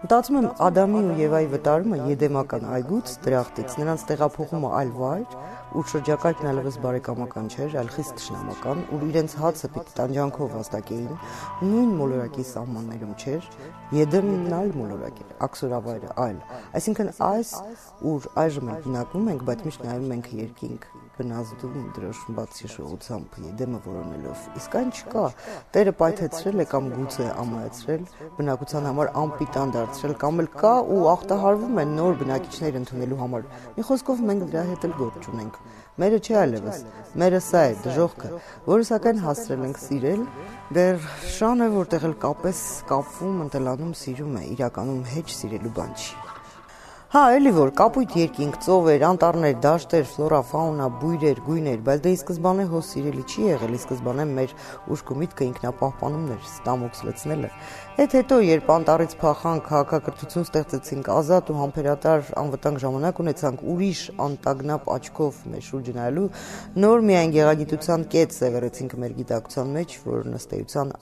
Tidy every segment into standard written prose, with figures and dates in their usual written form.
Մտածում եմ Ադամի ու Եվայի վտարումը Եդեմական այգուց, դրախտից, նրանց տեղափոխումը այլ վայր, ուր շրջակայքն այլևս բարեկամական չէր, այլ խիստ թշնամական, ուր իրենց հացը պիտի տանջանքով վաստակեին, նույն մոլորակի սահմաններում չէր, Եդեմն այլ մոլորակ էր, աքսորավայրը այլ, այսինքն այս, ուր այժմ ենք բնակվում ենք, բայց միշտ նայում ենք երկինք, բնազդում դրոշմբաց հիշողությամբ Եդեմը որոնելով, իսկ այն չկա, Տերը պայթեցրել է կամ գուցե ամայացրել, բնակության համար անպիտան դարձրել, կամ էլ կա ու ախտահարվում են նոր բնակիչներ ընդունելու համար, մի խոսքով մենք դրա հետ էլ գործ չունենք, մերը չէ այլևս, մերը սա է, դժոխքը, որը սակայն հասցրել ենք սիրել, դեռ շան է, որտեղ էլ կապես կապվում, ընտելանում սիրում է, իրականում հեչ սիրելու բան չի։ Հա, էլի որ, կապույտ երկինք, ծովեր, անտառներ, դաշտեր, ֆլորա, ֆաունա, բույրեր, գույներ, բայց դե ի սկզբանե հո սիրելի չի եղել, ի սկզբանե մեր ուշք ու միտքը ինքնապահպանումն էր, ստամոքս լցնելը։ Հետո, երբ անտառից փախանք, քաղաքակրթություն ստեղծեցինք, ազատ ու համբերատար անվտանգ ժամանակ ունեցանք ուրիշ անտագնապ աչքով մեր շուրջը նայելու, նոր միայն գեղագիտության կետ սևեռեցինք մեր գիտակցության մեջ, որ ըստ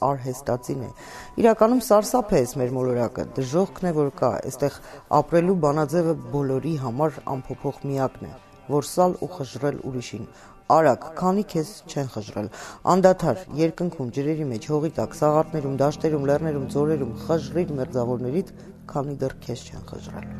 արհեստածին է։ Իրականում սարսափ է մեր մոլորակը, դժոխքն է, որ կա, այստեղ ապրելու բանաձևը բոլորի համար անփոփոխ միակն է, որսալ ու խժռել ուրիշին։ Արագ, քանի քեզ չեն խժռել, անդադար, երկնքում, ջրերի մեջ, հողի տակ, սաղարթներում, դաշտերում, լեռներում, ձորերում, խժռիր մերձավորներիդ, քանի դեռ քեզ չեն խժռել։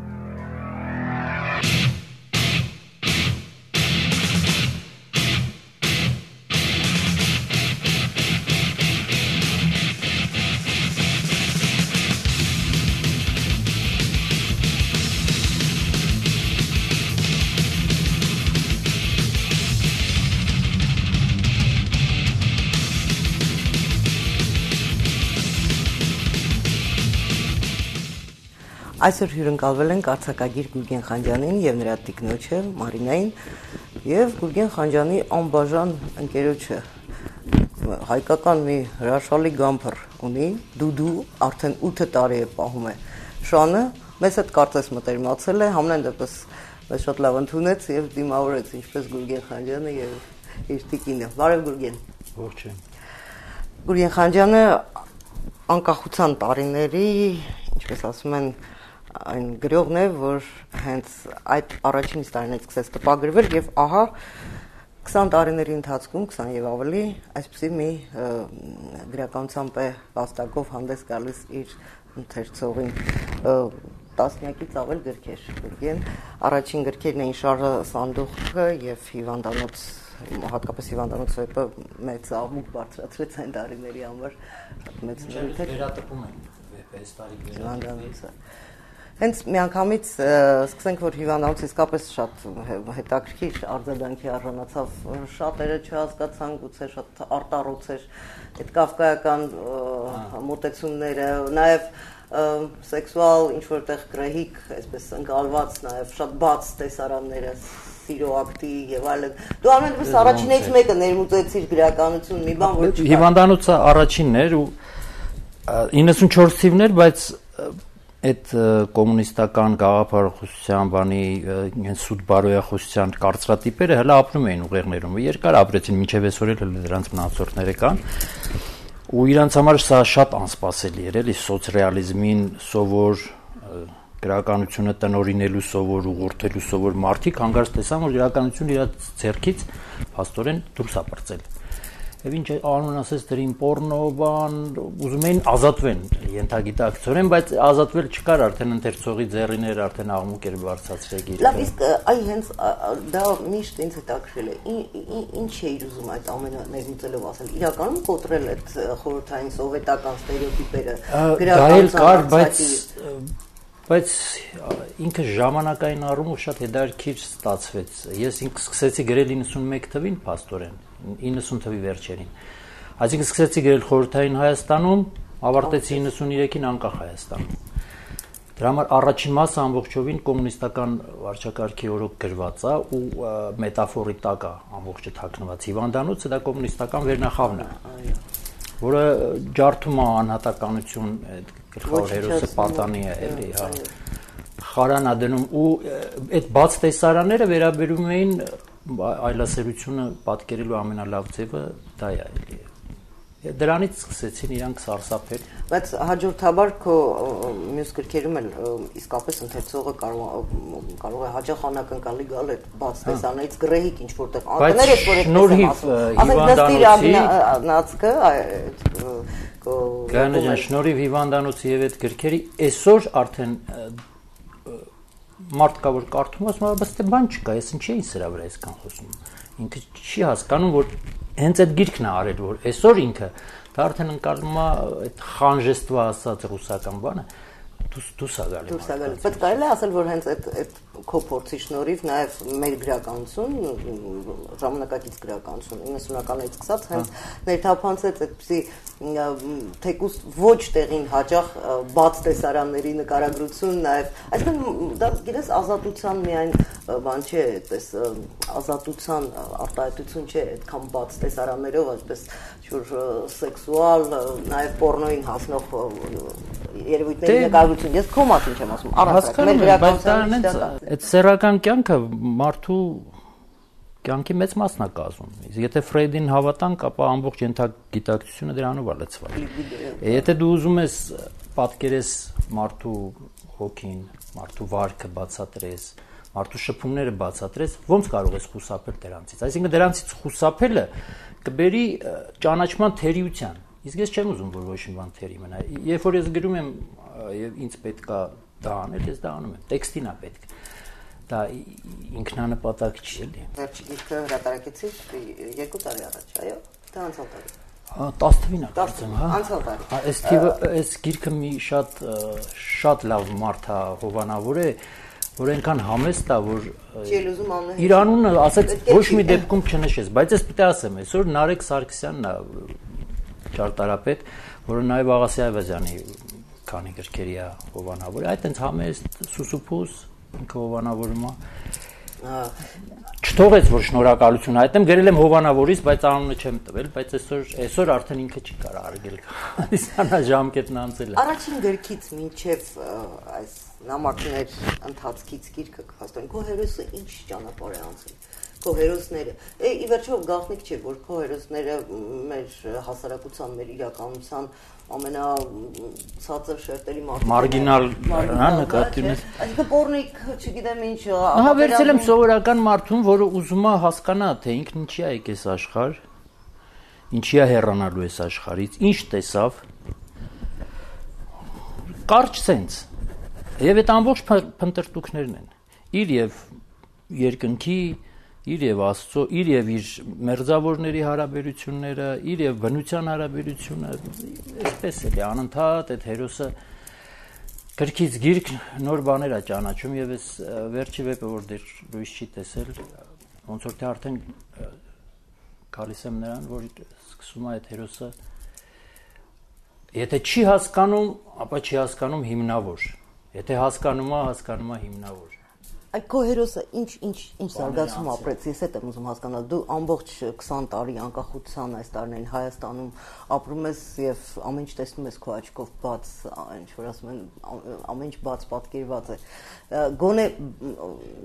Այսօր հյուրընկալվել ենք արձակագիր Գուրգեն Խանջյանին եւ նրա տիկնոջը Մարինային եւ Գուրգեն Խանջյանի անբաժան ընկերոջը հայկական մի հրաշալի գամփր ունի, Դուդու, արդեն 8 տարի է պահում է շանը, մեզ հետ կարծես մտերմացել է, համենայն դեպս մեզ շատ լավ ընդունեց եւ դիմավորեց ինչպես Գուրգեն Խանջյանը եւ իր տիկինը։ Բարև Գուրգեն։ Ողջույն։ Գուրգեն Խանջյանը անկախության տարիների, ինչպես ասում են, այն գրողն է, որ հենց այդ առաջին տարիներից սկսեց տպագրվել եւ ահա 20 տարիների ընթացքում, 20 եւ ավելի, այսպեսի մի գրականությամբ է վաստակով հանդես գալիս իր ընթերցողին տասնյակից ավել գրքեր։ Գուրգեն, առաջին գրքերն էին Շարը Սանդուղքը եւ Հիվանդանոց, հատկապես Հիվանդանոց վեպը մեծ աղմուկ բարձրացրեց այն տարիների համար, մեծ նյութ էր։ Վերատպում են վեպը, այս տարի Հիվանդանոցը։ Հենց միանգամից սկսենք, որ Հիվանդանոցը իսկապես շատ հետաքրքիր արձագանքի արժանացավ, շատերը չհասկացան, գուցե շատ արտառոց էր այդ կավկայական մոտեցումները, նաև սեքսուալ ինչ-որ տեղ գրեհիկ, այսպես ընկալված, նաև շատ բաց տեսարանները, սիրո ակտի եւ այլն։ Դու ամենից առաջիններից մեկը ներմուծեցիր գրականություն, մի բան որ Հիվանդանոցը առաջինն էր ու 94 թիվն էր, բայց այդ կոմունիստական գաղափարախոսության բանի հենց սուտ բարոյախոսության կարծրատիպերը հələ ապրում էին ուղեղներում։ Երկար ապրեցին, մինչև այսօր էլ դրանց մնացորդները կան։ Ու իրանց համար սա շատ անսպասելի էր, էլի սոցռեալիզմին սովոր գրականությունը տնօրինելու սովոր, ուղղորդելու սովոր մարդիկ հանգարց տեսան, որ գրականությունը իր ձեռքից փաստորեն դուրս է պրծել։ Եվ ինչ անուն ասես դրին պորնո բան, ուզում էին ազատվեն ենթագիտակցորեն, բայց ազատվել չկար, արդեն ընթերցողի ձեռիներ արդեն աղմուկ էր բարձրացրել գիրքը։ Լավ, իսկ այ հենց դա միշտ ինձ հետաքրքրել է։ Ինչ էիր ուզում այդ ամենը ներմուծելով ասել։ Իրականում կոտրել այդ խորհրդային սովետական ստերեոտիպերը գրականության բայց ինքը ժամանակային առումով շատ հետաքրքիր ստացվեց։ Ես ինքս սկսեցի գրել 91 թվին, փաստորեն 90 թվի վերջերին։ Այսինքն սկսեցի գրել խորհրդային Հայաստանում, ավարտեցի 93-ին անկախ Հայաստանում։ Դրա համար առաջին մասը ամբողջովին կոմունիստական վարչակարգի օրոք գրված է ու մետաֆորի տակ է ամբողջը թաքնված։ Հիվանդանոցը դա կոմունիստական վերնախավն է, որը ջարդում է անհատականություն, գլխավոր հերոսը պատանի է, էլի, հա։ Խարանա դնում ու այդ բաց տեսարանները վերաբերում էին այլասերությունը պատկերելու ամենալավ ձևը դա է էլի։ դրանից սկսեցին իրանք սարսափել։ Բայց հաջորդաբար քո մյուս գրքերում էլ իսկապես ընթերցողը կարող է հաճախ անակնկալի գալ այդ բաց տեսաններից գրեհիկ ինչ որտեղ անտներ ես որ այդպես շնորհիվ հիվանդանոցի եւ այդ գրքերի այսօր արդեն մարդ կա որ կարդում ասում բայց դե բան չկա, ես ինչի էին սրա վրա այսքան խոսում։ Ինքը չի հասկանում որ հենց այդ գիրքն է արել որ այսօր ինքը դա արդեն ընկալում է այդ խանժեստվա ասած ռուսական բանը դուս է գալի։ Բայց կարելի է ասել որ հենց այդ քո փորձի շնորհիվ նաև մեր գրականություն ժամանակակից գրականություն 90-ականներից սկսած հենց ներթափանցեց այդպիսի թեկուզ ոչ տեղին հաճախ բաց տեսարանների նկարագրություն նաև այսինքն դա գիտես ազատության միայն բան չէ այդպես ազատության արտահայտություն չէ այդքան բաց տեսարաններով այսպես շուտ սեքսուալ նաև պորնոյին հասնող երևույթների նկարագրություն ես քո մասին չեմ ասում առհասարակ մեր գրականության այդ սեռական կյանքը մարդու կյանքի մեծ մասն է կազմում։ Եթե Ֆրեյդին հավատանք, ապա ամբողջ ենթագիտակցությունը դրանով է լցված։ Եթե դու ուզում ես պատկերես մարդու հոգին, մարդու վարքը բացատրես, մարդու շփումները բացատրես, ոնց կարող ես խուսափել դրանցից։ Այսինքն դրանցից խուսափելը կբերի ճանաչման թերիության։ Իսկ ես չեմ ուզում, որ ոչ մի բան թերի մնա։ Երբ որ ես գրում եմ եւ ինձ պետքա դա անել, ես դա անում եմ։ Տեքստին է պետք։ Դա ինքնանպատակ չի էլի։ Վերջի գիրքը հրատարակեցի 2 տարի առաջ, այո, դա անցյալ տարի։ 10 թվին է կարծեմ, հա։ Անցյալ տարի։ Այս թիվը, այս գիրքը մի շատ լավ մարդ է Հովանավոր է, որ այնքան համեստ է, որ իր անունը ասած ոչ մի դեպքում չնշես, բայց ես պետք է ասեմ, այսօր Նարեկ Սարգսյանն է ճարտարապետ, որը նաև Աղասի Այվազյանի քանի գրքերի է Հովանավոր, այդ այնց համեստ սուսուփուս ինքը Հովանավորում է։ Չթողեց որ շնորհակալություն հայտնեմ, գրել եմ Հովանավորից, բայց անունը չեմ տվել, բայց այսօր արդեն ինքը չի կարող արգել Հիսանա ժամկետն անցել է։ Առաջին գրքից մինչև այս նամակներ ընթացքից գիրքը կհաստատեն քո հերոսը ինչ ճանապարհ է անցել։ Քո հերոսները, ի վերջո գաղտնիք չէ, որ քո հերոսները մեր հասարակության, մեր իրականության ամենացածր շերտերի մարդիկ մարգինալ նկատի ունես։ Այսինքն պորնիկ, չգիտեմ ինչ, ահա վերցել եմ սովորական մարդուն, որը ուզում է հասկանա, թե ինքն ինչի է եկես աշխարհ, ինչի է հեռանալու այս աշխարհից, ինչ տեսավ։ Կարճ սենց։ Եվ այդ ամբողջ փնտրտուքներն են։ Իր եւ երկնքի իր եւ Աստծո, իր եւ իր մերձավորների հարաբերությունները, իր եւ բնության հարաբերությունը, այսպես էլի անընդհատ այդ հերոսը գրքից գիրք նոր բաներ է ճանաչում եւ այս վերջի վեպը որ դեռ լույս չի տեսել, ոնց որ թե արդեն գալիս եմ նրան, որ սկսում է այդ հերոսը եթե չի հասկանում, ապա չի հասկանում հիմնավոր, եթե հասկանում է հիմնավոր։ Այդ քո հերոսը ինչ զարգացում ապրեց, ես այդ եմ ուզում հասկանալ, դու ամբողջ 20 տարի անկախության այս տարիներին Հայաստանում ապրում ես եւ ամեն ինչ տեսնում ես քո աչքով բաց, ինչ որ ասում են, ամեն ինչ բաց պատկերված է։ Գոնե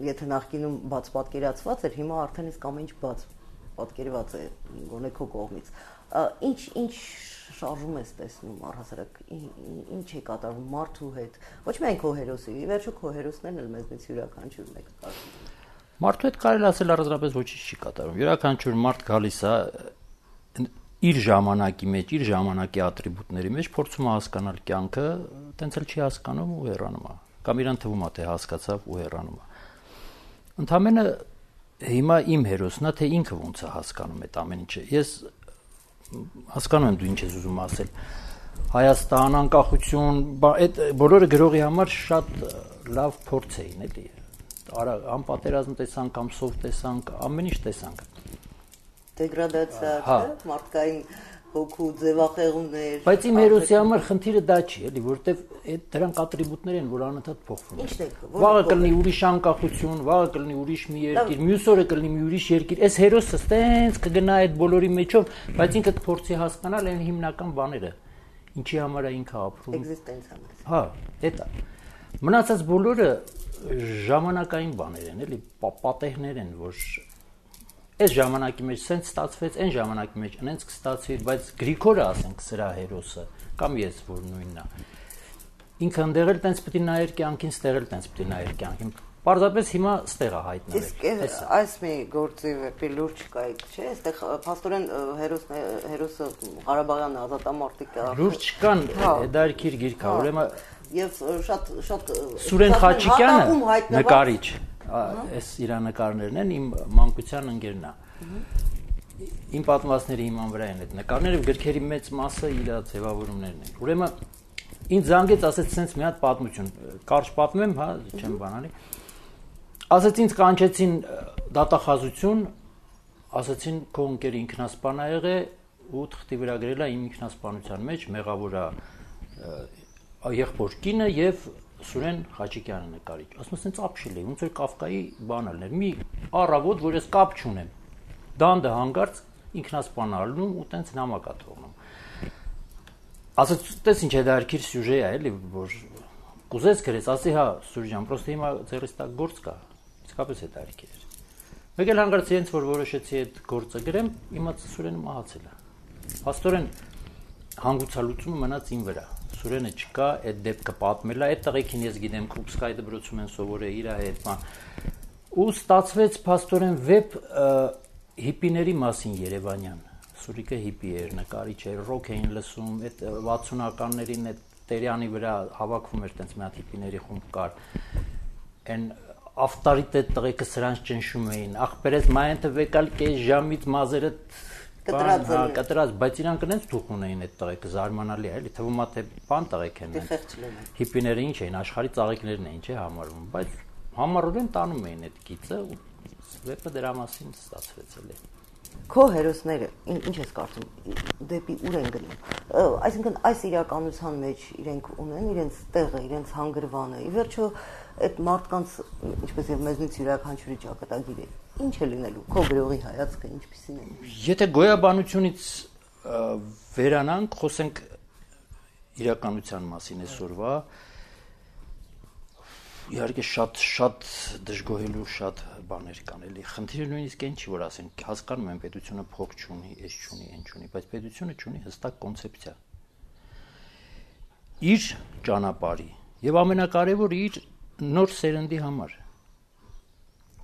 եթե նախկինում բաց պատկերացված էր, հիմա արդեն իսկ ամեն ինչ բաց պատկերված է, գոնե քո կողմից։ Ինչ շարժում ես տեսնում առհասարակ ինչ է կատարվում մարդու հետ ոչ միայն քո հերոսի ի վերջո քո հերոսներն էլ մեզնից յուրաքանչյուրն է կատարվում մարդու հետ կարելի ասել առանձնապես ոչինչ չի կատարվում յուրաքանչյուր մարդ գալիս է իր ժամանակի մեջ իր ժամանակի ատրիբուտների մեջ փորձում է հասկանալ կյանքը տենց էլ չի հասկանում ու հեռանում է կամ իրան թվում է թե հասկացավ ու հեռանում է ընդամենը հիմա իմ հերոսն է թե ինքը ոնց է հասկանում այդ ամեն ինչը ես հասկանում եմ դու ինչ ես ուզում ասել Հայաստան անկախություն այդ բոլորը գրողի համար շատ լավ փորձ էին էլի անպատերազմ տեսանք կամ սով տեսանք ամեն ինչ տեսանք դեգրադացիա մարդկային հոգու ձևախեղումներ բայց իմ հերոսի համար խնդիրը դա չի էլի որովհետև այդ դրանք ատրիբուտներ են որ անընդհատ փոխվում են վաղը կլինի ուրիշ անկախություն վաղը կլինի ուրիշ մի երկիր մյուս օրը կլինի մի ուրիշ երկիր այս հերոսը ստենց կգնա այդ բոլորի մեջով բայց ինքը կփորձի հասկանալ այն հիմնական բաները ինչի համար է ինքը ապրում էգզիստենցիան հա դա մնացած բոլորը ժամանակային բաներ են էլի պատեհներ են որ այս ժամանակի մեջ սենց ստացվեց, այն ժամանակի մեջ այնց կստացվի, բայց Գրիգորը ասենք սրա հերոսը կամ ես որ նույնն է։ Ինքը ընդեղ էլ տենց պետք է նայեր կյանքին, ստեղ էլ տենց պետք է նայեր կյանքին։ Պարզապես հիմա ստեղ է հայտնվել։ Իսկ այս մի գործի վեպի լուրջ կայք չէ, այստեղ փաստորեն հերոսը Ղարաբաղյան ազատամարտիկ է։ Լուրջ կան, հետաքրքիր գիրք է, ուրեմն եւ շատ Սուրեն Խաչիկյանը նկարիչ, այս իր նկարներն են, իմ մանկության ընկերն է։ Իմ պատմվածքների հիման վրա են այդ նկարները, գրքերի մեծ մասը իր ձևավորումներն են։ Ուրեմն ինձ զանգեց, ասեց sense մի հատ պատմություն, կարճ պատմեմ, հա, չեմ բանալի։ Ասեց ինձ կանչեցին դատախազություն, ասեցին քո ընկերը ինքնասպան է եղել ու թղթի վրա գրել է իմ ինքնասպանության մեջ մեղավոր է եղբոր կինը եւ Սուրեն Խաչիկյանը նկարիչ։ Ասում եմ, sense ապշել է, ոնց որ Կաֆկայի բանալներ, մի առավոտ, որ ես կապ չունեմ։ Դանդը հանգարց ինքնասպանալնում ու տենց նամակա թողնում։ Ասած տես ինչ հետաքրքիր սյուժե է, էլի, որ կուզես գրես, ասի հա, Սուրեն ջան, պրոստը հիմա ձեռիս տակ գործ կա, իսկապես հետաքրքիր էր։ Մեկ էլ հանգարց ինձ որ որոշեցի այդ գործը գրեմ, իմաց Սուրենը մահացել է։ Փաստորեն հանգուցալուծումը մնաց իմ վրա։ Սուրենը չկա, այդ դեպքը պատմել է, այդ տղեկին ես գիտեմ, Կրուպսկայի դպրոցում են սովորել իր հետ, բան։ Ու ստացվեց փաստորեն վեպ հիպիների մասին Երևանյան։ Սուրիկը հիպի էր, նկարիչ էր, ռոք էին լսում, այդ 60-ականներին այդ Տերյանի վրա հավաքվում էր տենց մի հատ հիպիների խումբ կար։ Այն ավտորիտետ տղեկը սրանց ճնշում էին, ախպերես մայեն տվեկալ կես ժամից մազերը կտրած, բայց իրանք այնց թուխ ունեին այդ տղեկը, զարմանալի է, էլի թվում է թե բան տղեկ են։ Հիպիները ինչ էին, աշխարհի ծաղիկներն էին, չէ՞ համարվում, բայց համառորեն տանում էին այդ գիծը ու վեպը դրա մասին ստացվեց էլի։ Քո հերոսները ինչ ես կարծում դեպի ուր են գնում, այսինքն այս իրականության մեջ իրենք ունեն իրենց տեղը, իրենց հանգրվանը, ի վերջո այդ մարդկանց ինչպես եւ մեզնից յուրաքանչյուրի ճակատագիր է, ինչ է լինելու, քո գրողի հայացքը ինչպիսին է։ Եթե գոյաբանությունից վերանանք, խոսենք իրականության մասին այսօրվա, իհարկե շատ դժգոհելու շատ բաներ կան էլի։ Խնդիրը նույնիսկ այն չի, որ ասենք հասկանում եմ պետությունը փող չունի, էս չունի, այն չունի, բայց պետությունը չունի հստակ կոնցեպցիա։ Իր ճանապարհի եւ ամենակարևորը իր նոր սերնդի համար։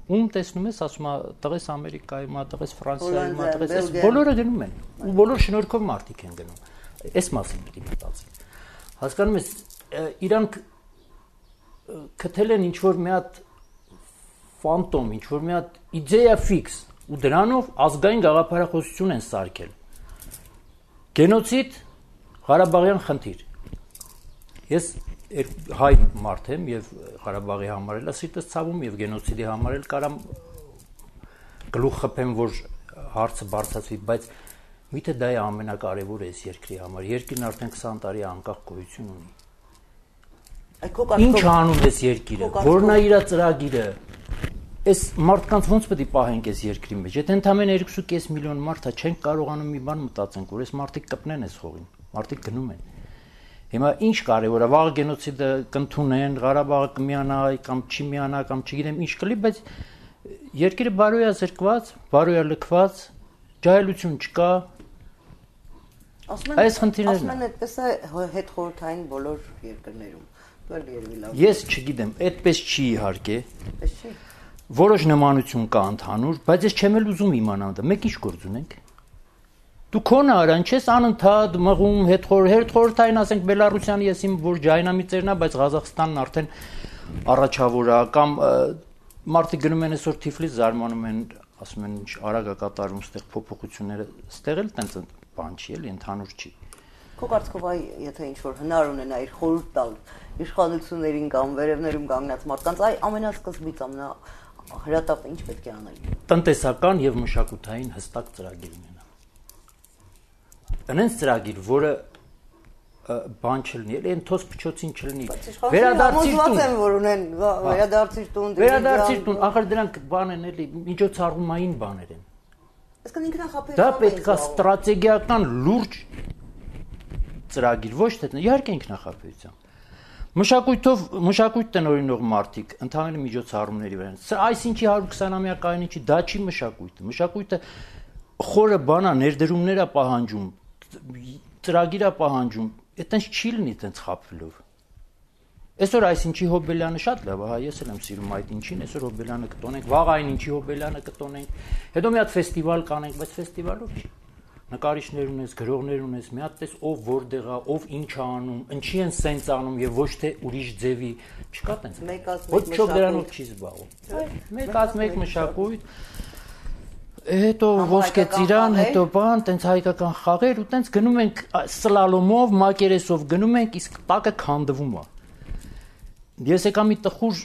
Ում տեսնում ես, ասում է, տղես Ամերիկայում, տղես Ֆրանսիայում, տղես բոլորը գնում են, ու բոլոր շնորհքով մարդիկ են գնում։ Այս մասին պետք է մտածել։ Հասկանում ես, իրանք քթել են ինչ-որ մի հատ ֆանտոմ, ինչ-որ մի հատ իդեա ֆիքս, ու դրանով ազգային գաղափարախոսություն են սարքել։ Գենոցիդ, Ղարաբաղյան խնդիր։ Ես հայ մարդ եմ եւ Ղարաբաղի համար էլ սիրտս ցավում եւ գենոցիդի համար էլ կարամ գլուխ խփեմ, որ հարցը բարձրացվի, բայց միթե դա է ամենակարևորը այս երկրի համար։ Երկիրն արդեն 20 տարի անկախ գոյություն ունի։ Ինչ անում ես երկիրը, որն է իր ծրագիրը, այս մարդկանց ոնց պետք է պահենք այս երկրի մեջ, եթե ընդամենը 2.5 միլիոն մարդ է, չենք կարողանում մի բան մտածենք, որ այս մարդիկ կպնեն այս խողին, մարդիկ գնում են։ Հիմա ինչ կարևոր է, վաղ գենոցիդը կընդունեն, Ղարաբաղը կմիանա կամ չի միանա կամ չգիտեմ ինչ կլի, բայց երկիրը բարոյա զրկված, բարոյա լքված, ջահելություն չկա։ Այս խնդիրներն ասում են այդպես է հետ խորհրդային բոլոր երկրներում։ Ես չգիտեմ, այդպես չի իհարկե։ Որոշ նմանություն կա ընդհանուր, բայց ես չեմ էլ ուզում իմանալ դա։ Մեկ ինչ գործ ունենք։ Դու քոնը արան չես անընդհատ մղում հետ խորհրդային, ասենք Բելարուսյանը ես իմ որ ջայնամիծերն է, բայց Ղազախստանն արդեն առաջավոր է կամ մարդիկ գնում են այսօր Թիֆլիս զարմանում են, ասում են ինչ արագ է կատարվում ստեղ փոփոխությունները, ստեղ էլ տենց բան չի էլի, ընդհանուր չի։ Քո կարծիքով այ եթե ինչ որ հնար ունենայիր խորհուրդ տալ իշխանություններին կամ վերևներում կանգնած մարդկանց, այ ամենասկզբից հրատապը ինչ պետք է անել։ Տնտեսական եւ մշակութային հստակ ծրագիր ունենալ։ Այնց ծրագիր, որը բան չլինի, էլի այն թոս փչոցին չլինի։ Վերադարձիր տուն, որ ունեն, վերադարձիր տուն, վերադարձիր տուն, ախր դրանք բան են էլի, միջոցառումային բաներ են։ Այսինքն ինքնախապեյական։ Դա պետք է ստրատեգիական լուրջ ծրագիր, ոչ թե իհարկե ինքնախապեյությամբ, Մշակույթ տնօրինող մարդիկ ընդհանուր միջոցառումների վրա։ Այսինչի 120-ամյակային ինչի դա չի մշակույթը։ Մշակույթը խորը բանա, ներդրումներ է պահանջում, ծրագիր է պահանջում, այտենց չի լինի այտենց խափվելով։ Այսօր այսինչի Հոբելյանը շատ լավ է, ես էլ եմ սիրում այդ ինչին, այսօր Հոբելյանը կտոնենք, վաղ այն ինչի Հոբելյանը կտոնենք, հետո մի հատ ֆեստիվալ կանենք, բայց ֆեստիվալով չի։ Նկարիչներ ունես, գրողներ ունես, մի հատ տես ով որտեղ է, ով ինչ է անում, ինչի են սենց անում եւ ոչ թե ուրիշ ձևի, չկա տենց։ Ոչ ոք դրանով չի զբաղվում։ Մեկ մշակույթ, հետո ոսկե ծիրան, հետո բան, տենց հայկական խաղեր ու տենց գնում ենք սլալոմով, մակերեսով գնում ենք, իսկ տակը քանդվում է։ Ես եկա մի տխուր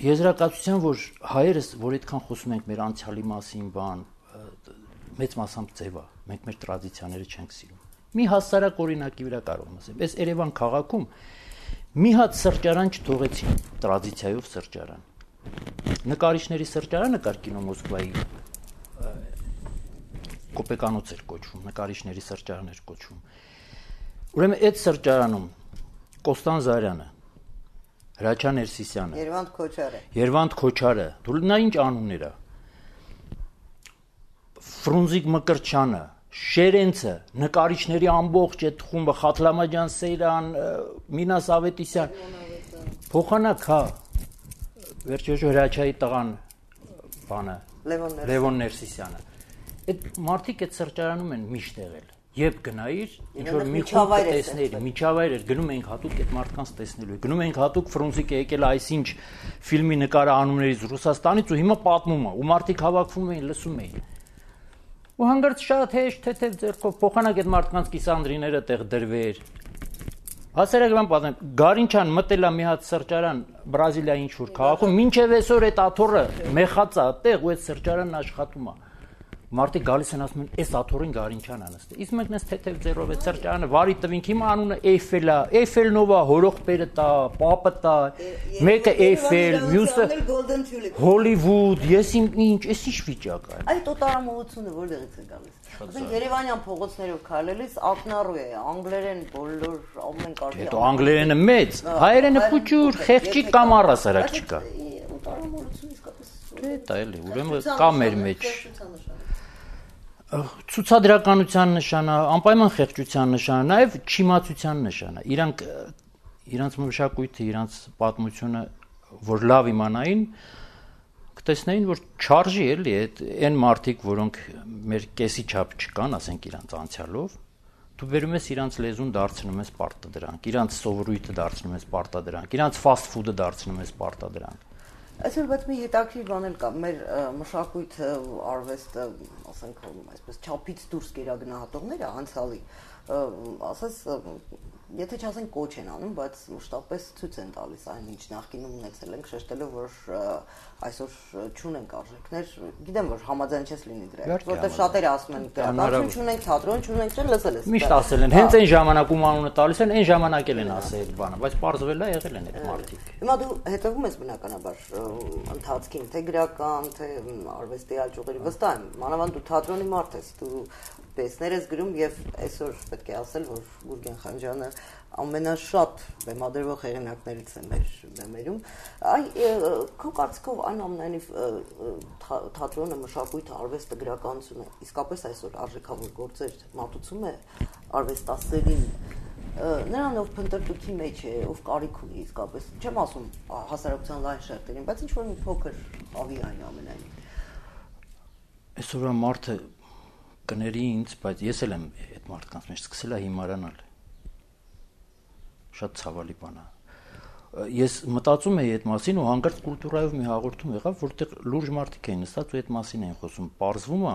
եզրակացության, որ հայերս, որ այդքան խոսում ենք մեր անցյալի մասին, բան, մեծ մասամբ ձև է, մենք մեր տրադիցիաները չենք սիրում։ Մի հասարակ օրինակի վրա կարող եմ ասել, այս Երևան քաղաքում մի հատ սրճարան չթողեցին, տրադիցիայով սրճարան։ Նկարիչների սրճարանը կար կինո Մոսկվայի կոպեկանոց էր կոչվում, նկարիչների սրճարան էր կոչվում։ Ուրեմն այդ սրճարանում Կոստան Զարյանը, Հրաչյա Ներսիսյանը, Երվանդ Քոչարը, դու նա ինչ անուններ է։ Ֆրունզիկ Մկրտչյանը, Շերենցը, նկարիչների ամբողջ այդ խումբը, Խաթլամաջան Սեյրան, Մինաս Ավետիսյան, փոխանակ, հա, վերջերս Հրաչյայի տղան, բանը, Լևոն Ներսիսյանը։ Այդ մարդիկ այդ սրճարանում են միշտ եղել։ Երբ գնայիր, ինչ որ մի խումբ տեսներ, միջավայր էր, գնում էինք հատուկ այդ մարդկանց տեսնելու։ Գնում էինք հատուկ Ֆրունզիկը եկել այսինչ ֆիլմի նկարահանումներից Ռուսաստանից ու հիմա պատմում է, ու մարդիկ հավաքվում էին, լսում էին։ Ու հանգարց շատ հեշտ թեթև ձեռքով փոխանակ այդ մարդկանց կիսանդրիները տեղ դրվեր։ Հասարակական պատմեմ, Գարինչյան մտել է մի հատ սրճարան Բրազիլիայի ինչ-որ քաղաքում, մինչև այսօր այդ աթոռը մեխած է այդտեղ ու այդ սրճարանն աշխատում է։ Մարդիկ գալիս են ասում են, այս աթոռին Գարինչյան է նստել։ Իսկ մենք նես թեթև ձեռով այդ սրճարանը վարի տվինք, հիմա անունը Էյֆել է, Էյֆելնովա, հորոխբերը տա, պապը տա, մեկը Էյֆել, մյուսը Հոլիվուդ, ես ինչ, այս ինչ վիճակ է։ Այդ օտարամոլությունը որտեղից է գալիս։ Ասենք Երևանյան փողոցներով քայլելիս ակնառու է, անգլերեն բոլոր ամեն կարգի։ Հետո անգլերենը մեծ, հայերենը փուճուր, խեղճի կամ առասարակ չկա։ Օտարամոլությունը իսկապես։ Դա էլի, ուրեմն կա մեր մեջ։ Ցուցադրականության նշանը, անպայման խեղճության նշանը, նաև չիմացության նշանը։ Իրանց մշակույթը, իրանց պատմությունը, որ լավ իմանային, կտեսնեին, որ չարժի էլի այն մարդիկ, որոնք մեր կեսի չափ չկան, ասենք իրանց անցյալով, դու բերում ես իրանց լեզուն դարձնում ես պարտադրանք, իրանց սովորույթը դարձնում ես պարտադրանք, իրանց ֆաստ ֆուդը դարձնում ես պարտադրանք։ Այսօր բայց մի հետաքրքիր բան էլ կա, մեր մշակույթը, արվեստը, ասենք, այսպես չափից դուրս գերագնահատողները անցյալի, ասես, եթե չասենք կոչ են անում, բայց մշտապես ցույց են տալիս այն ինչ նախկինում ունեցել ենք, շեշտելով, որ այսօր չունենք արժեքներ, գիտեմ, որ համաձայն չես լինի դրա հետ, որտեղ շատերը ասում են դրական չունենք, թատրոն չունենք, չէ՞, լսել ես։ Միշտ ասել են, հենց այն ժամանակում անունը տալիս են, այն ժամանակ էլ են ասել այդ բանը, բայց պարզվել է եղել են այդ մարդիկ։ Հիմա դու հետևում ես բնականաբար ընթացքին, թե գրական, թե արվեստի աճուղերի, վստահ եմ, մանավանդ դու թատրոնի մարդ ես, դու պիեսներ ես գրում եւ այսօր պետք է ասել, որ Գուրգեն Խանջյանը ամենաշատ բեմադրվող հեղինակներից է մեր բեմերում։ Քո կարծիքով այն ամենայնիվ թատրոնը, մշակույթը, արվեստը, գրականությունը իսկապես այսօր արժեքավոր գործեր մատուցում է արվեստասերին, նրան ով փնտրտուքի մեջ է, ով կարիք ունի իսկապես, չեմ ասում հասարակության լայն շերտերին, բայց ինչ որ մի փոքր ավի այն ամենայնիվ։ Այսօրվա մարդը կների ինձ, բայց ես էլ եմ այդ մարդկանց մեջ սկսել է հիմարանալ։ Շատ ցավալի բան է։ Ես մտածում էի այդ մասին ու հանկարծ կուլտուրայով մի հաղորդում եղավ, որտեղ լուրջ մարդիկ էին նստած ու այդ մասին էին խոսում։ Պարզվում է,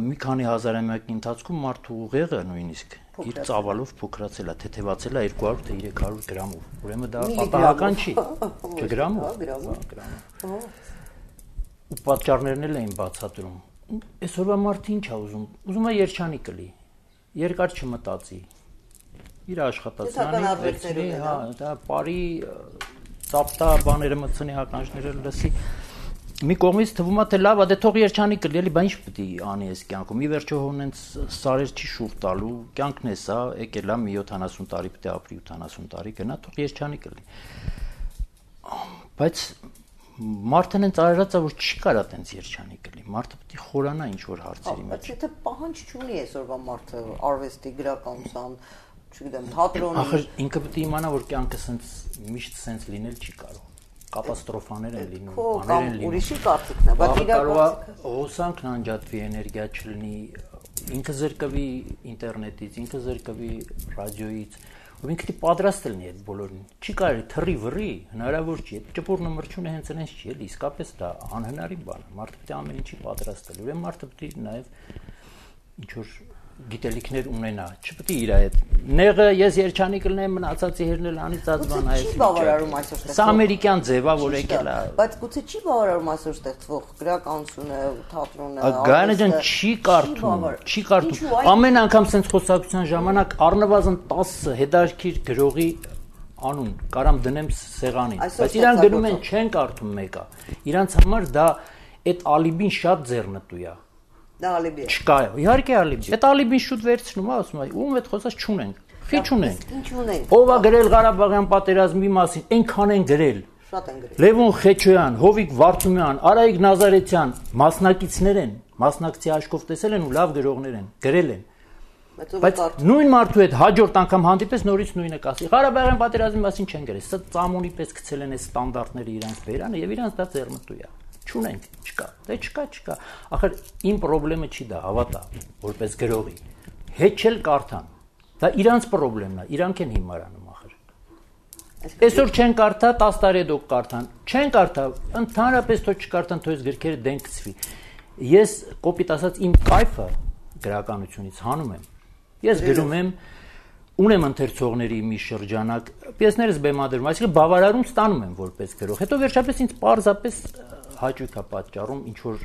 մի քանի հազարամյակի ընթացքում մարդու ուղեղը նույնիսկ իր ծավալով փոքրացել է, թեթևացել է 200 թե 300 գրամով։ Ուրեմն դա պատահական չի։ Գրամով։ Ու պատճառներն էլ էին բացատրում։ Այսօրվա մարդը ինչ է ուզում։ Ուզում է երջանիկ լինի, երկար չմտածի, իր աշխատածմանը վերցնի, հա, դա բարի ծապտա բաները մտցնի, ականջները լսի։ մի կողմից թվում է թե լավ է, դե թող երջանիկ կլի, էլի, բա ինչ պետք է անի այս կյանքում։ Ի վերջո հոնենց սարեր չի շուռ տալու, կյանքն է սա, եկել է մի 70 տարի պետք է ապրի 80 տարի գնա, թող երջանիկ կլի։ Բայց մարդն են ծարարածա, որ չի կարա տենց երջանիկ կլի։ Մարդը պետք է խորանա ինչ որ հարցերի մեջ։ Բայց եթե պահանջ չունի այսօրվա մարդը արվեստի, գրականության, չգիտեմ, թատրոնի, ախր ինքը պետք է իմանա, որ կյանքը սենց միշտ սենց լինել չի կարող։ Կատաստրոֆաներ են լինում, բաներ են լինում։ Ուրիշի կարծիքն է, բայց իր կարծիքը հոսանքն անջատվի, էներգիա չլինի, ինքը զրկվի ինտերնետից, ինքը զրկվի ռադիոից, ու ինքը պատրաստ լինի այդ բոլորին։ Չի կարելի թռի վռի, հնարավոր չի։ Այդ ճպուրն մրջունը հենց այնպես չի, էլի, իսկապես դա անհնարին բան է։ Մարդը պետք է ամեն ինչի պատրաստել։ Ուրեմն մարդը պետք է նաև ինչ որ գիտելիքներ ունենա, չպետք է իր այդ նեղը ես երջանիկ կլինեմ մնացածի հերնել անիծած բան այս։ Չի բավարարում այսօր ստեղծվող։ Սա ամերիկյան ձև է, որ եկել է։ Բայց գուցե չի բավարարում այսօր ստեղծվող գրականությունը, թատրոնը, Գայանե ջան չի կարդում։ Ամեն անգամ sense խոսակցության ժամանակ առնվազն 10 հետարքիր գրողի անուն կարամ դնեմ սեղանին, բայց իրան գնում են չեն կարդում մեկը։ Իրանց համար դա այդ ալիբին շատ ձեռնտու է։ Դա ալիբի է։ Չկա, իհարկե ալիբի։ Այդ ալիբին շուտ վերցնում է, ասում է, ում այդ խոսած չունենք։ Խի չունենք։ Ինչ ունենք։ Ով է գրել Ղարաբաղյան պատերազմի մասին, այնքան են գրել։ Շատ են գրել։ Լևոն Խեչոյան, Հովիկ Վարդումյան, Արայիկ Նազարեթյան, մասնակիցներ են, մասնակցի աչքով տեսել են ու լավ գրողներ են, գրել են։ Բայց նույն մարդու հետ հաջորդ անգամ հանդիպես նորից նույնը կասի։ Ղարաբաղյան պատերազմի մասին չեն գրել։ Սա ծամոնի պես գցել են այս ստանդարտները իրանց բերանը եւ իրանց դա ձեռնտու է։ Չունենք, չկա։ Դե չկա։ Ախր իմ խնդրեմը չի դա, հավատա, որպես գրողի։ Հետ չել կարդան։ Դա իրանց խնդրեմն է, իրանք են հիմարանում ախր։ Այսօր չեն կարդա, 10 տարի հետո կարդան։ Չեն կարդա, ընդհանրապես թող չկարդան, թող այս գրքերը դեն գցվի։ Ես կոպիտ ասած իմ կայֆը գրականությունից հանում եմ։ Ես գրում եմ, ունեմ ընթերցողների մի շրջանակ, պիեսներս բեմադրում, այսինքն բավարարում ստանում եմ որպես գրող։ Հետո վերջապես ինձ պարզապես հաճույք է պատճառում ինչ որ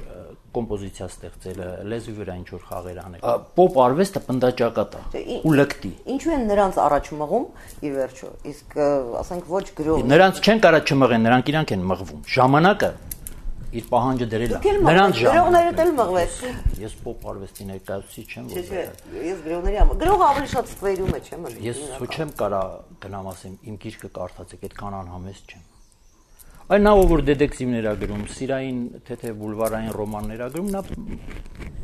կոմպոզիցիա ստեղծելը, լեզվի վրա ինչ որ խաղեր անել։ Պոպ արվեստը պնդաճակատ է ու լկտի։ Ինչու են նրանց առաջ մղում ի վերջո, իսկ ասենք ոչ գրող։ Նրանց չեն կարա չմղեն, նրանք իրանք են մղվում։ Ժամանակը իր պահանջը դրել է։ Նրանց գրողները դել մղվեց։ Ես պոպ արվեստի ներկայացուցիչ չեմ, որ ես գրողների համար։ Գրողը ավելի շատ ստվերում է, չեմ ըլի։ Ես ոչ չեմ կարա գնամ ասեմ, իմ գիրքը կարդացեք, այդքան անհամեստ չեմ։ Այն նա որ դետեկտիվներ է գրում, սիրային թե բուլվարային ռոմաններ է գրում, նա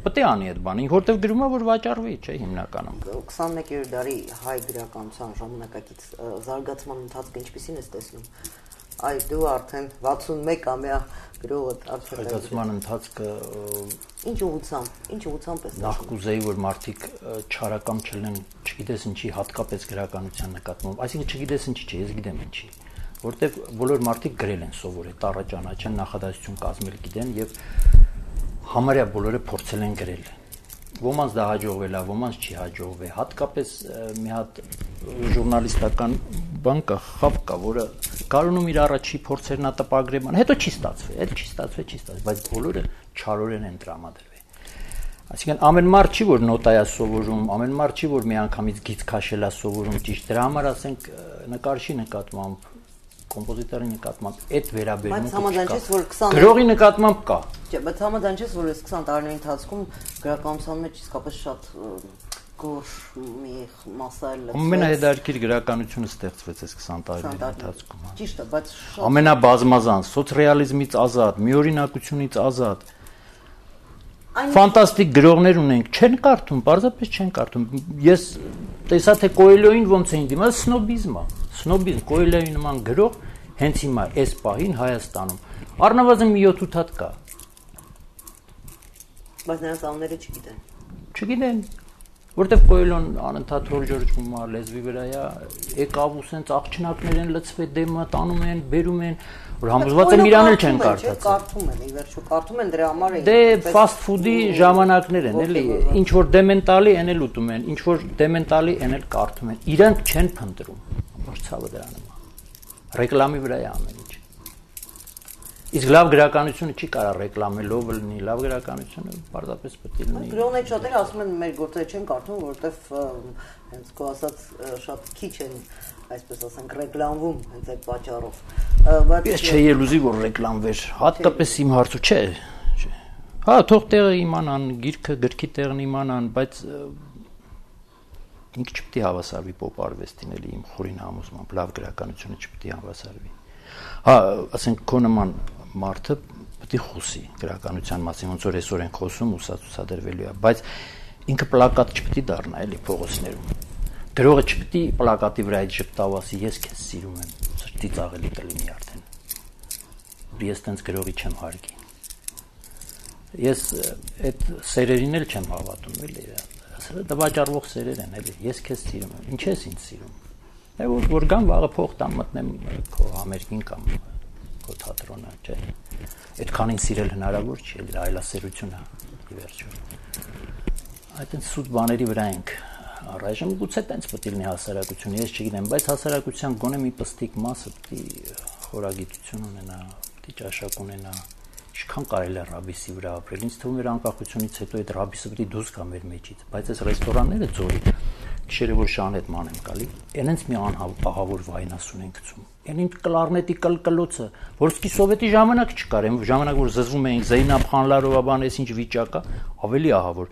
պետք է անի այդ բանը, որտեվ գրում է որ վաճառվի, չէ, հիմնականում։ 21-րդ դարի հայ գրականության ժամանակակից զարգացման ընթացքը ինչպիսին ես տեսնում։ Այ դու արդեն 61-ամյա գրող ես զարգացման ընթացքը ինչ ուղղությամբ ես նախ կուզեի որ մարդիկ չարակամ չլինեն, չգիտես ինչի հատկապես գրականության նկատմամբ, այսինքն չգիտես ինչի չէ, ես գիտեմ ինչի, որտեղ բոլոր մարդիկ գրել են սովորել, տառաճանաչեն, նախադասություն կազմել գիտեն եւ համարյա բոլորը փորձել են գրել։ Ոմանց դա հաջողվել է, ոմանց չի հաջողվել։ Հատկապես մի հատ ժուրնալիստական բան կա, խավ կա, որը կարոնում իր առաջի փորձերն է տպագրել, հետո չի ստացվել, այդ չի ստացվել, բայց բոլորը չարորեն են տրամադրվել։ Այսինքն ամեն մարդ չի որ նոտա է սովորում, ամեն մարդ չի որ միանգամից գիծ քաշել է սովորում ճիշտ։ Դրա համար ասենք նկարչի նկատմամբ, կոմպոզիտորի նկատմամբ այդ վերաբերմունքը չկա։ Գրողի նկատմամբ կա։ Չէ, բայց համաձայն չես որ այս 20 տարիների ընթացքում գրականության մեջ իսկապես շատ գորշ մի մասա է լցվել։ Ամենահետաքրքիր գրականությունը ստեղծվեց այս 20 տարիների ընթացքում։ Ճիշտ է, բայց ամենաբազմազան, սոցռեալիզմից ազատ, միօրինակությունից ազատ։ Ֆանտաստիկ գրողներ ունենք, չեն կարդում, պարզապես չեն կարդում։ Ես տեսա թե Կոելյոին ոնց էին դիմել, սնոբիզմ է։ Սնոբիզմ Կոելյոյի նման գրող հենց հիմա այս պահին Հայաստանում առնվազն մի 7-8 հատ կա։ Բայց նրանց անունները չգիտեն։ Չգիտեն, որտեվ Կոելյոն անընդհատ հորժորճվում է լեզվի վրա է, եկավ ու սենց աղջնակներ են լցվել, դեմը տանում են, բերում են, որ համոզված եմ իրան էլ չեն կարդացել։ Կարդում են, ի վերջո կարդում են դրա համար է։ Դե ֆաստ ֆուդի ժամանակներ են, էլի, ինչ որ դեմենտալի են էլ ուտում են, ինչ որ դեմենտալի են էլ կարդում են։ Իրանք չեն փնտրում։ Որ ցավը դրանում է։ Ռեկլամի վրա է ամեն ինչ։ Իսկ լավ գրականությունը չի կարող ռեկլամելով լինի, լավ գրականությունը պարզապես պետք է լինի։ Գրողները շատերը ասում են մեր գործերը չեն կարդում, որովհետև հենց քո ասած շատ քիչ են, այսպես ասենք, ռեկլամվում հենց այդ պատճառով։ Բայց ես չէի ուզի որ ռեկլամվեր, հատկապես իմ հարցը չէ։ Հա, թող տեղը իմանան, գիրքը գրքի տեղն իմանան, բայց ինքը չպետք է հավասարվի պոպ արվեստին, էլի իմ խորին համոզմամբ լավ գրականությունը չպետք է հավասարվի։ Հա, ասենք քո նման մարդը պետք է խոսի գրականության մասին, ոնց որ այսօր են խոսում ու սա ցուցադրվելու է, բայց ինքը պլակատ չպետք է դառնա, էլի փողոցներում։ Գրողը չպետք է պլակատի վրա այդ ժպտավ ասի, ես քեզ սիրում եմ, ծիծաղելի կլինի արդեն։ Ես տենց գրողի չեմ հարգի։ Ես այդ սերերին էլ չեմ հավատում, էլի։ Դվաճառվող սերեր են, էլի։ Ես քեզ սիրում եմ։ Ինչ ես ինձ սիրում։ Որ գամ վաղը փող տամ մտնեմ քո համերգին կամ քո թատրոնը, չէ։ Այդքանին սիրել հնարավոր չի, էլի այլասերությունը ի վերջո։ Այդտենց սուտ բաների վրա ենք առայժմ գուցե տենց պետք է լինի հասարակությունը, ես չգիտեմ, բայց հասարակության գոնե մի պստիկ մասը պետք է խորագիտություն ունենա, պետք է ճաշակ ունենա, ինչքան կարելի է ռաբիսի վրա ապրել։ Ինձ թվում էր անկախությունից հետո այդ ռաբիսը պետք է դուրս գա մեր մեջից, բայց այս ռեստորանները ծորի գիշերը որ շան հետ ման եմ գալի, այնց մի ահավոր վայնասուն են գցում։ Այն կլարնետի կլկլոցը, որ սկի սովետի ժամանակ չկար, այն ժամանակ որ զզվում էինք Զեյնաբ Խանլարովա բան, այս ինչ վիճակա, ավելի ահավոր։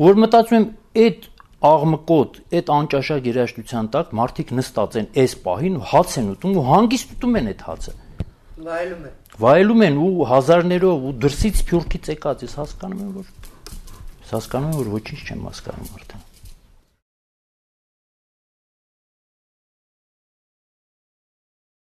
Որ մտածում եմ այդ աղմկոտ, այդ անճաշակ երաժշտության տակ մարդիկ նստած են այս պահին ու հաց են ուտում ու հանգիստ ուտում են այդ հացը։ Վայելում են ու հազարներով ու դրսից փյուրքից եկած, ես հասկանում եմ որ ոչինչ չեմ հասկանում արդեն։